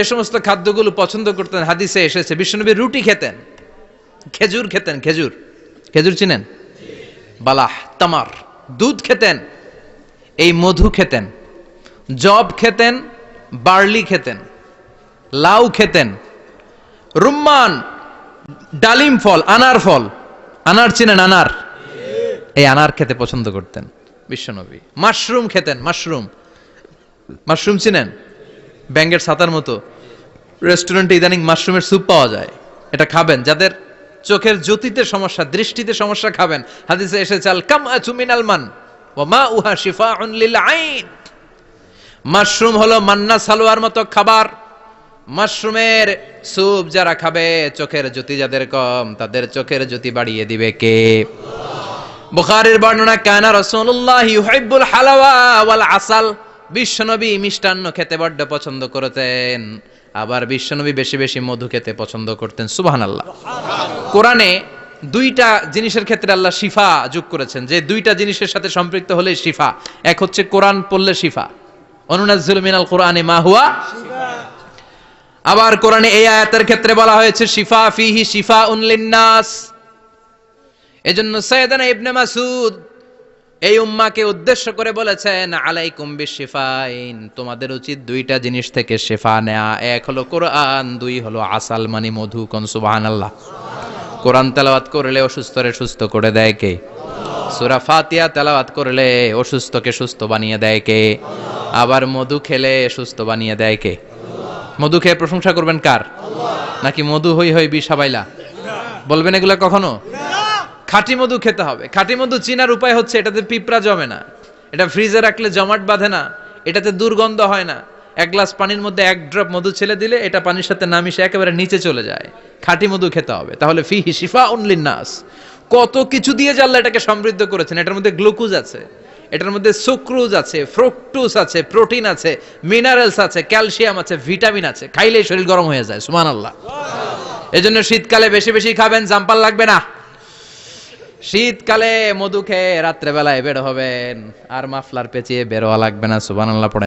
যে সমস্ত খাদ্যগুলো পছন্দ করতেন হাদিসে এসেছে, বিশ্বনবী রুটি খেতেন, খেজুর খেতেন, খেজুর, খেজুর চিনেন, বালাহ, তামার, দুধ খেতেন, এই মধু খেতেন, জব খেতেন, বার্লি খেতেন, লাউ খেতেন, রুম্মান, ডালিম ফল, আনার ফল, আনার চিনেন, আনার, এই আনার খেতে পছন্দ করতেন বিশ্বনবী। মাশরুম খেতেন, মাশরুম, মাশরুম চিনেন, ব্যাঙ্গের ছাতার মতো, রেস্টুরেন্টে ইদানিং মাশরুমের স্যুপ পাওয়া যায়, এটা খাবেন। যাদের চোখের জ্যোতিতে সমস্যা, দৃষ্টিতে সমস্যা, খাবেন। হাদিসে এসেছে আল কামআতু মিনাল মান ওয়া মাউহা শিফাউন লিল আইন। মাশরুম হলো মান্না সালোয়ার মতো খাবার। মাশরুমের স্যুপ যারা খাবে, চোখের জ্যোতি যাদের কম, তাদের চোখের জ্যোতি বাড়িয়ে দিবে কে? বুখারীর বর্ণনা, কানা রাসূলুল্লাহ ইউহিব্বুল হালাওয়া ওয়াল আসাল। বিশ্বনবী মিষ্টান্ন খেতে বড্ড পছন্দ করতেন, আবার বিশ্বনবী বেশি বেশি মধু খেতে পছন্দ করতেন। সুবহানাল্লাহ। কোরআনে দুইটা জিনিসের ক্ষেত্রে আল্লাহ শিফা যোগ করেছেন, যে দুইটা জিনিসের সাথে সম্পৃক্ত হলে শিফা। এক হচ্ছে কোরআন পড়লে শিফা, অনুনাজ্জিলু মিনাল কোরআনি মা হুয়া শিফা। আবার কোরআনে এই আয়াতের ক্ষেত্রে বলা হয়েছে শিফা ফিহি শিফাউন লিন্নাস। এজন্য সাইয়েদানা ইবনে মাসউদ এই উম্মাকে উদ্দেশ্য করে বলেছেন, আলাইকুম বিশিফাইন, তোমাদের উচিত দুইটা জিনিস থেকে শিফা নেয়া। এক হলো কোরআন, দুই হলো আসাল মানে মধু। কোন সুবহানাল্লাহ। কোরআন তেলাওয়াত করলে অসুস্থরে সুস্থ করে দেয় কে? সূরা ফাতিহা তেলাওয়াত করলে অসুস্থকে সুস্থ বানিয়ে দেয় কে? আবার মধু খেলে সুস্থ বানিয়ে দেয় কে? মধু খেয়ে প্রশংসা করবেন কার? নাকি মধু হই হই বিষাবাইলা বলবেন এগুলা কখনো? খাঁটি মধু খেতে হবে। খাঁটি মধু চিনার উপায় হচ্ছে, এটাতে পিঁপড়া জমে না, এটা ফ্রিজে রাখলে জমাট বাঁধে না, এটাতে দুর্গন্ধ হয় না। এক গ্লাস পানির মধ্যে এক ড্রপ মধু ছেলে দিলে এটা পানির সাথে না মিশে একেবারে নিচে চলে যায়। খাঁটি মধু খেতে হবে। তাহলে ফিহি শিফাউন লিন্নাস। কত কিছু দিয়ে যে আল্লাহ এটাকে সমৃদ্ধ করেছেন। এটার মধ্যে গ্লুকোজ আছে, এটার মধ্যে সুক্রোজ আছে, ফ্রুকটোজ আছে, প্রোটিন আছে, মিনারেলস আছে, ক্যালসিয়াম আছে, ভিটামিন আছে। খাইলেই শরীর গরম হয়ে যায়। সুবহানাল্লাহ। এজন্য শীতকালে বেশি বেশি খাবেন, জাম্পাল লাগবে না। শীতকালে মধু খেয়ে রাত্রে বেলায় বের হবেন, আর মাফলার পেঁচিয়ে বের হওয়া লাগবে না। সুবহানাল্লাহ পড়েন।